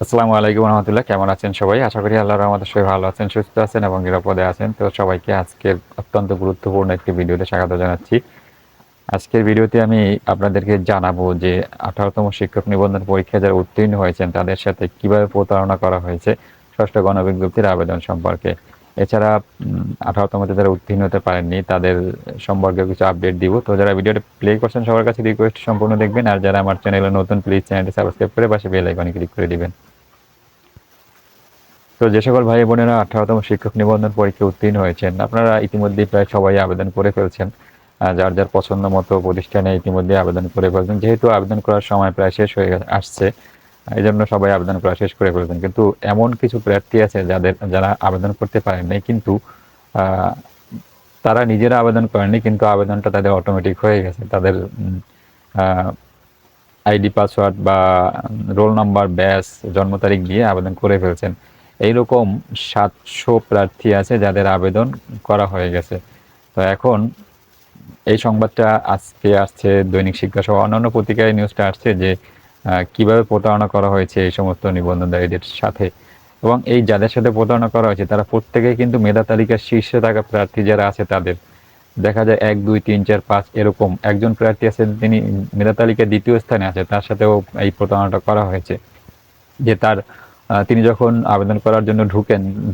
আসসালামু আলাইকুম রহমতুল্লাহ। কেমন আছেন সবাই? আশা করি আল্লাহর রহমতে সবাই ভালো আছেন, সুস্থ আছেন এবং নিরাপদে আছেন। তো সবাইকে আজকের অত্যন্ত গুরুত্বপূর্ণ একটি ভিডিওতে স্বাগত জানাচ্ছি। আজকের ভিডিওতে আমি আপনাদেরকে জানাবো যে 18তম শিক্ষক নিবন্ধন পরীক্ষায় যারা উত্তীর্ণ হয়েছেন তাদের সাথে কিভাবে প্রতারণা করা হয়েছে ষষ্ঠ গণবিজ্ঞপ্তির আবেদন সম্পর্কে। এছাড়া 18তমতে যারা উত্তীর্ণ হতে পারেননি তাদের সম্পর্কে কিছু আপডেট দিব। তো যারা ভিডিওটা প্লে করছেন সবার কাছে রিকোয়েস্ট সম্পূর্ণ দেখবেন, আর যারা আমার চ্যানেলে নতুন প্লিজ চ্যানেলটি সাবস্ক্রাইব করে পাশে বেল আইকনে ক্লিক করে দিবেন। তো যে সকল ভাই বোনেরা 18তম শিক্ষক নিবন্ধন পরীক্ষায় উত্তীর্ণ হয়েছেন, আপনারা ইতিমধ্যেই প্রায় সবাই আবেদন করে ফেলছেন। যার যার পছন্দ মতো প্রতিষ্ঠানে ইতিমধ্যে আবেদন করে ফেলছেন। যেহেতু আবেদন করার সময় প্রায় শেষ হয়ে আসছে, এই জন্য সবাই আবেদন করা শেষ করে ফেলছেন। কিন্তু এমন কিছু প্রার্থী আছে যারা আবেদন করতে পারেন নাই, কিন্তু আহ, তারা নিজেরা আবেদন করেননি, কিন্তু আবেদনটা তাদের অটোমেটিক হয়ে গেছে। তাদের আইডি পাসওয়ার্ড বা রোল নাম্বার, ব্যাস, জন্ম তারিখ দিয়ে আবেদন করে ফেলছেন। এইরকম 700 প্রার্থী আছে যাদের আবেদন করা হয়ে গেছে। তো এখন এই সংবাদটা আজকে আসছে দৈনিক শিক্ষা সহ অন্যান্য পত্রিকায়, নিউজটা আসছে যে কিভাবে প্রতারণা করা হয়েছে এই সমস্ত নিবন্ধনকারীদের সাথে। এবং এই যাদের সাথে প্রতারণা করা হয়েছে তারা প্রত্যেকেই কিন্তু মেধা তালিকার শীর্ষে থাকা প্রার্থী যারা আছে তাদের। দেখা যায় 1 2 3 4 5 এরকম একজন প্রার্থী আছে, তিনি মেধা তালিকায় দ্বিতীয় স্থানে আছে, তার সাথেও এই প্রতারণাটা করা হয়েছে। যে তিনি যখন আবেদন করার জন্য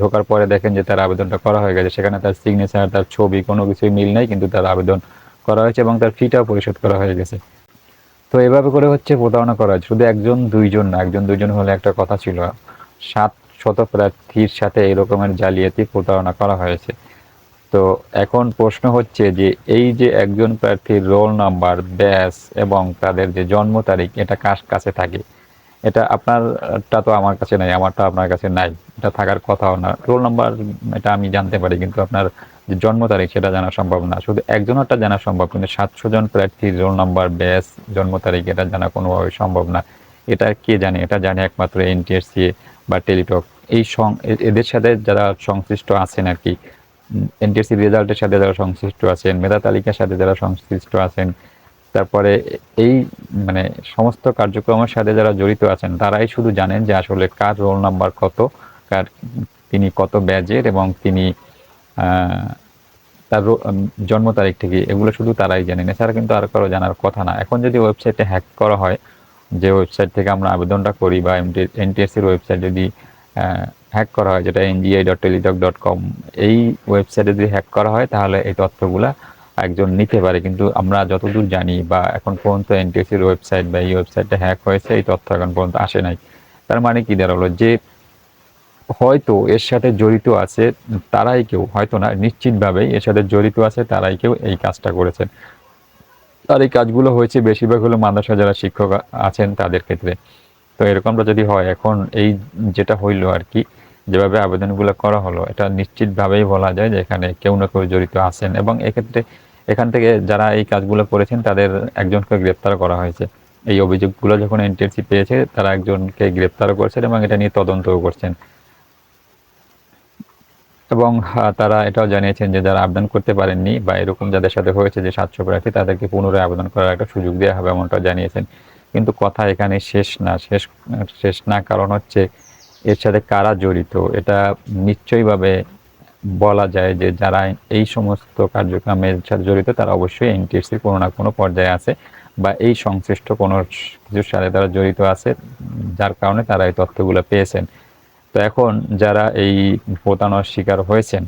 ঢোকার পরে দেখেন যে তার আবেদনটা করা হয়ে গেছে, সেখানে তার সিগনেচার, তার ছবি কোনো কিছুই মিল নাই, কিন্তু তার আবেদন করা হয়েছে এবং তার ফিটাও পরিশোধ করা হয়ে গেছে। তো এভাবে করে হচ্ছে প্রতারণা করা হয়েছে। শুধু একজন দুইজন না, একজন দুইজন হলে একটা কথা ছিল, 700 প্রার্থীর সাথে এই রকমের জালিয়াতি প্রতারণা করা হয়েছে। তো এখন প্রশ্ন হচ্ছে যে এই যে একজন প্রার্থীর রোল নাম্বার, ব্যাস এবং তাদের যে জন্ম তারিখ, এটা কার কাছে থাকে? এটা আপনারটা তো আমার কাছে নাই, আমারটা আপনার কাছে নাই, এটা থাকার কথাও না। রোল নাম্বার এটা আমি জানতে পারি, কিন্তু আপনার যে জন্ম তারিখ সেটা জানা সম্ভব না। শুধু একজনেরটা জানা সম্ভব, কিন্তু 700 জন প্রার্থীর রোল নাম্বার, ব্যাস, জন্ম তারিখ এটা জানা কোনোভাবে সম্ভব না। এটা কে জানে? এটা জানে একমাত্র এনটিএসসি বা টেলিটক। এদের সাথে যারা সংশ্লিষ্ট আছেন আর কি, এনটিএসসি রেজাল্টের সাথে যারা সংশ্লিষ্ট আছেন, মেধা তালিকার সাথে যারা সংশ্লিষ্ট আছেন, তারপরে এই মানে সমস্ত কার্যক্রমের সাথে যারা জড়িত আছেন তারাই শুধু জানেন যে আসলে কার রোল নাম্বার কত, কার তিনি কত ব্যাজের এবং তিনি তার জন্ম তারিখ থেকে, এগুলো শুধু তারাই জানেন। এছাড়া কিন্তু আর কারো জানার কথা না। এখন যদি ওয়েবসাইটে হ্যাক করা হয়, যে ওয়েবসাইট থেকে আমরা আবেদনটা করি, বা এনটিএসসির ওয়েবসাইট যদি হ্যাক করা হয়, যেটা ngi.teletalk.com, এই ওয়েবসাইটে যদি হ্যাক করা হয় তাহলে এই তথ্যগুলা একজন নিতে পারে। কিন্তু আমরা যতদূর জানি বা এখন পর্যন্ত এনটিএসসির ওয়েবসাইট বা এই ওয়েবসাইটটা হ্যাক হয়েছে এই তথ্য এখন পর্যন্ত আসে নাই। তার মানে কি দাঁড়ালো? যে হয়তো এর সাথে জড়িত আছে তারাই কেউ, হয়তো না, নিশ্চিতভাবেই এর সাথে জড়িত আছে তারাই কেউ এই কাজটা করেছেন। আর এই কাজগুলো হয়েছে বেশিরভাগ হলো মাদ্রাসা যারা শিক্ষক আছেন তাদের ক্ষেত্রে। তো এরকমটা যদি হয়, এখন এই যেটা হইলো আর কি, যেভাবে আবেদনগুলো করা হলো, এটা নিশ্চিতভাবেই বলা যায় যে এখানে কেউ না কেউ জড়িত আছেন। এবং এক্ষেত্রে এখান থেকে যারা এই কাজগুলো করেছেন তাদের একজনকে গ্রেপ্তার করা হয়েছে। এই অভিযোগগুলো যখন এনটিএসসি পেয়েছে তারা একজনকে গ্রেপ্তারও করছেন এবং এটা নিয়ে তদন্তও করছেন। এবং তারা এটাও জানিয়েছেন যে যারা আবেদন করতে পারেননি বা এরকম যাদের সাথে হয়েছে যে 700 প্রার্থী, তাদেরকে পুনরায় আবেদন করার একটা সুযোগ দেওয়া হবে, এমনটাও জানিয়েছেন। কিন্তু কথা এখানে শেষ না। শেষ না, কারণ হচ্ছে এর সাথে কারা জড়িত এটা নিশ্চয়ইভাবে বলা যায় যে যারা এই সমস্ত কার্যক্রমের সাথে জড়িত তারা অবশ্যই এনটিএসসির কোনো না কোনো পর্যায়ে আছে বা এই সংশ্লিষ্ট কোনো কিছুর সাথে তারা জড়িত আছে, যার কারণে তারা এই তথ্যগুলো পেয়েছেন। তো এখন যারা এই প্রতারণার শিকার হয়েছেন,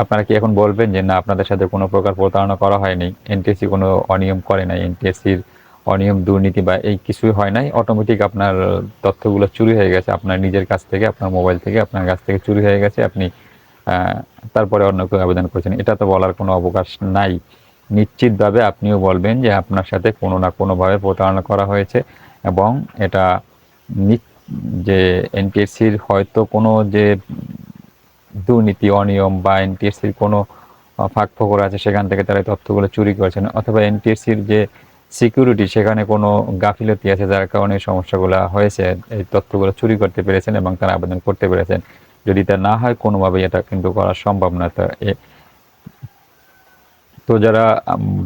আপনারা কি এখন বলবেন যে না, আপনাদের সাথে কোনো প্রকার প্রতারণা করা হয়নি, এনটিএসসি কোনো অনিয়ম করে নাই, এনটিএসসির অনিয়ম, দুর্নীতি বা এই কিছুই হয় নাই, অটোমেটিক আপনার তথ্যগুলো চুরি হয়ে গেছে আপনার নিজের কাছ থেকে, আপনার মোবাইল থেকে আপনার কাছ থেকে চুরি হয়ে গেছে, আপনি তারপরে অন্য কেউ আবেদন করেছেন? এটা তো বলার কোনো অবকাশ নাই। নিশ্চিতভাবে আপনিও বলবেন যে আপনার সাথে কোনো না কোনোভাবে প্রতারণা করা হয়েছে। এবং এটা যে এনটিএসসির হয়তো কোনো যে দুর্নীতি, অনিয়ম বা এনটিএসসির কোনো ফাঁকফোকর আছে সেখান থেকে তারা এই তথ্যগুলো চুরি করেছেন, অথবা এনটিএসসির যে সিকিউরিটি সেখানে কোনো গাফিলতি আছে যার কারণে এই সমস্যাগুলো হয়েছে, এই তথ্যগুলো চুরি করতে পেরেছেন এবং তারা আবেদন করতে পেরেছেন। যদি তা না হয় কোনোভাবেই এটা কিন্তু করা সম্ভব না। তো তো যারা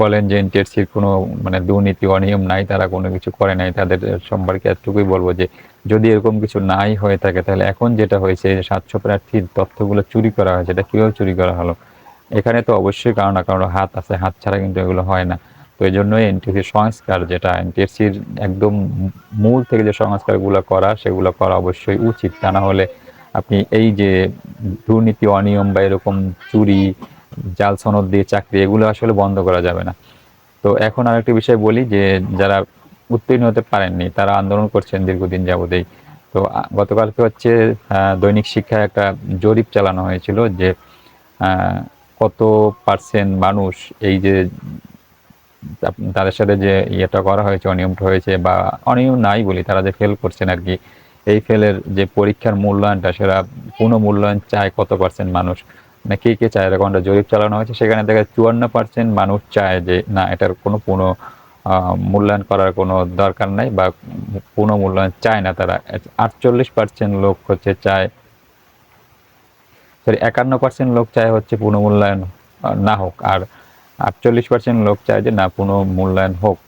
বলেন যে এনটিআরসির কোনো মানে দুর্নীতি অনিয়ম নাই, তারা কোনো কিছু করে নাই, তাদের সম্পর্কে এতটুকুই বলবো যে যদি এরকম কিছু নাই হয়ে থাকে তাহলে এখন যেটা হয়েছে 700 প্রার্থীর তথ্যগুলো চুরি করা হয়েছে, এটা কিভাবে চুরি করা হলো? এখানে তো অবশ্যই কারো না কারো হাত আছে, হাত ছাড়া কিন্তু এগুলো হয় না। তো এই জন্যই এনটিএসসির সংস্কার, যেটা এনটিএসসির একদম মূল থেকে যে সংস্কারগুলো করা, সেগুলো করা অবশ্যই উচিত। তা না হলে আপনি এই যে দুর্নীতি অনিয়ম বা এরকম চুরি, জাল সনদ দিয়ে চাকরি, এগুলো আসলে বন্ধ করা যাবে না। তো এখন আরেকটি বিষয় বলি যে যারা উত্তীর্ণ হতে পারেননি তারা আন্দোলন করছেন দীর্ঘদিন যাবতেই। তো গতকালকে হচ্ছে দৈনিক শিক্ষায় একটা জরিপ চালানো হয়েছিল যে কত পার্সেন্ট মানুষ এই যে তাদের সাথে যে ইয়েটা করা হয়েছে, অনিয়মটা হয়েছে, বা অনিয়ম নাই বলি, তারা যে ফেল করছেন আর কি, এই ফেলের যে পরীক্ষার মূল্যায়নটা, সেটা পুনঃমূল্যায়ন চায় কত পার্সেন্ট মানুষ, মানে কে কে চায়, এরকম একটা জরিপ চালানো হয়েছে। সেখানে দেখা 54% মানুষ চায় যে না, এটার কোনো মূল্যায়ন করার কোনো দরকার নাই, বা পুনঃমূল্যায়ন চায় না তারা। 48% লোক হচ্ছে চায়, সরি 51% লোক চায় হচ্ছে পুনঃমূল্যায়ন না হোক, আর 48% লোক চায় যে না, পুনঃমূল্যায়ন হোক।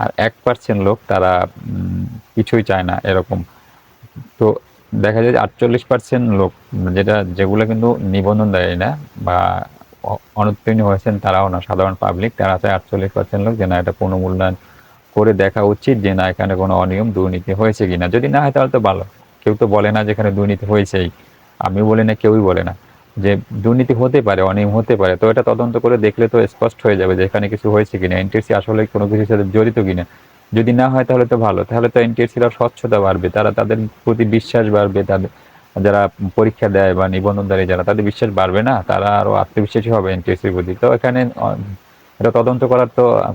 আর 1% লোক তারা কিছুই চায় না এরকম। তো দেখা যায় যে 48% লোক, যেগুলো কিন্তু নিবন্ধন দেয় না বা অনুত্তীর্ণ হয়েছেন তারাও না, সাধারণ পাবলিক, তারা চায় 48% লোক যে না, এটা পুনঃমূল্যায়ন করে দেখা উচিত, যে না এখানে কোনো অনিয়ম দুর্নীতি হয়েছে কিনা। যদি না হয় তাহলে তো ভালো, কেউ তো বলে না যে এখানে দুর্নীতি হয়েছেই, আমি বলি না, কেউই বলে না যে দুর্নীতি হতে পারে, অনিয়ম হতে পারে। তো এটা তদন্ত করে দেখলে তো স্পষ্ট হয়ে যাবে যে এখানে কিছু হয়েছে কিনা, এনটিএসসি আসলে কোনো কিছুর সাথে জড়িত কিনা। যদি না হয় তাহলে তো ভালো, তাহলে তো এনটিএসসির স্বচ্ছতা বাড়বে, তাদের প্রতি বিশ্বাস বাড়বে, তাদের যারা পরীক্ষা দেয় বা নিবন্ধনধারী যারা, তাদের বিশ্বাস বাড়বে না, তারা আরো আত্মবিশ্বাসী হবে এনটিএসসির প্রতি। তো এখানে এটা তদন্ত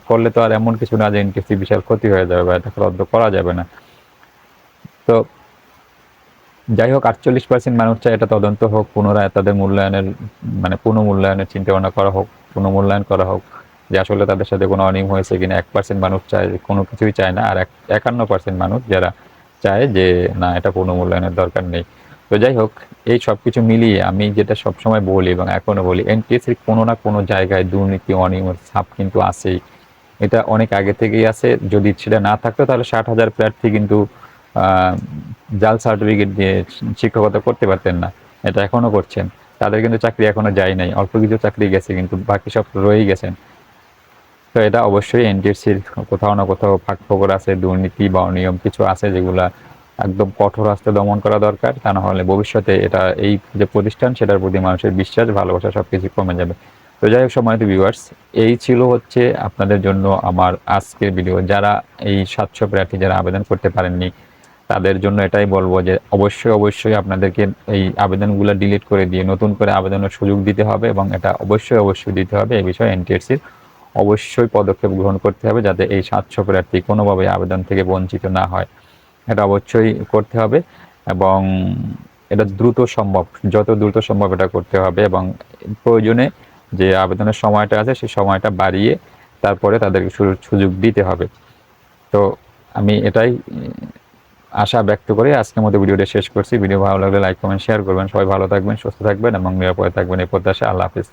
করলে তো আর এমন কিছু না যে এনটিএসসি বিশাল ক্ষতি হয়ে যাবে বা এটাকে রদ্দ করা যাবে না। তো যাই হোক, 48% মানুষ চায় এটা তদন্ত হোক, পুনরায় তাদের মূল্যায়নের মানে পুনঃমূল্যায়নের চিন্তা ভাবনা করা হোক, পুনঃমূল্যায়ন করা হোক যে আসলে তাদের সাথে কোনো অনিয়ম হয়েছে কিনা। 1% মানুষ চায়, কোনো কিছুই চায় না, আর 51% মানুষ যারা চায় যে না, এটা পুনঃমূল্যায়নের দরকার নেই। তো যাই হোক, এই সব কিছু মিলিয়ে আমি যেটা সবসময় বলি এবং এখনো বলি, এনটিএসসির কোনো না কোনো জায়গায় দুর্নীতি অনিয়মের ছাপ কিন্তু আছেই। এটা অনেক আগে থেকেই আছে। যদি সেটা না থাকতো তাহলে 60,000 প্রার্থী কিন্তু জাল সার্টিফিকেট দিয়ে শিক্ষকতা করতে পারতেন না, এটা এখনো করছেন। তাদের কিন্তু চাকরি এখনো যায় নাই, অল্প কিছু চাকরি গেছে, কিন্তু বাকি সব রয়েই গেছেন। তো এটা অবশ্যই এনটিএসসির কোথাও না কোথাও ফাঁকফোকর আছে, দুর্নীতি বা অনিয়ম কিছু আছে, যেগুলা একদম কঠোর হস্তে দমন করা দরকার। তা না হলে ভবিষ্যতে এটা, এই যে প্রতিষ্ঠান, সেটার প্রতি মানুষের বিশ্বাস, ভালোবাসা সবকিছু কমে যাবে। তো যাই হোক, সম্মানিত ভিউয়ার্স, এই ছিল হচ্ছে আপনাদের জন্য আমার আজকের ভিডিও। যারা এই 700 প্রার্থী যারা আবেদন করতে পারেননি, তাদের জন্য এটাই বলবো যে অবশ্যই অবশ্যই আপনাদেরকে এই আবেদনগুলো ডিলিট করে দিয়ে নতুন করে আবেদনের সুযোগ দিতে হবে, এবং এটা অবশ্যই অবশ্যই দিতে হবে। এই বিষয়ে এনটিএসসির অবশ্যই পদক্ষেপ গ্রহণ করতে হবে, যাতে এই 700 প্রার্থী কোনোভাবে আবেদন থেকে বঞ্চিত না হয়। এটা অবশ্যই করতে হবে, এবং এটা দ্রুত সম্ভব, যত দ্রুত সম্ভব এটা করতে হবে, এবং প্রয়োজনে যে আবেদনের সময়টা আছে সেই সময়টা বাড়িয়ে তারপরে তাদেরকে সুযোগ দিতে হবে। তো আমি এটাই আশা ব্যক্ত করে আজকের মতো ভিডিওটা শেষ করছি। ভিডিও ভালো লাগলে লাইক কমেন্ট শেয়ার করবেন। সবাই ভালো থাকবেন, সুস্থ থাকবেন এবং নিরাপদে থাকবেন, এই প্রত্যাশা। আল্লাহ হাফিজ।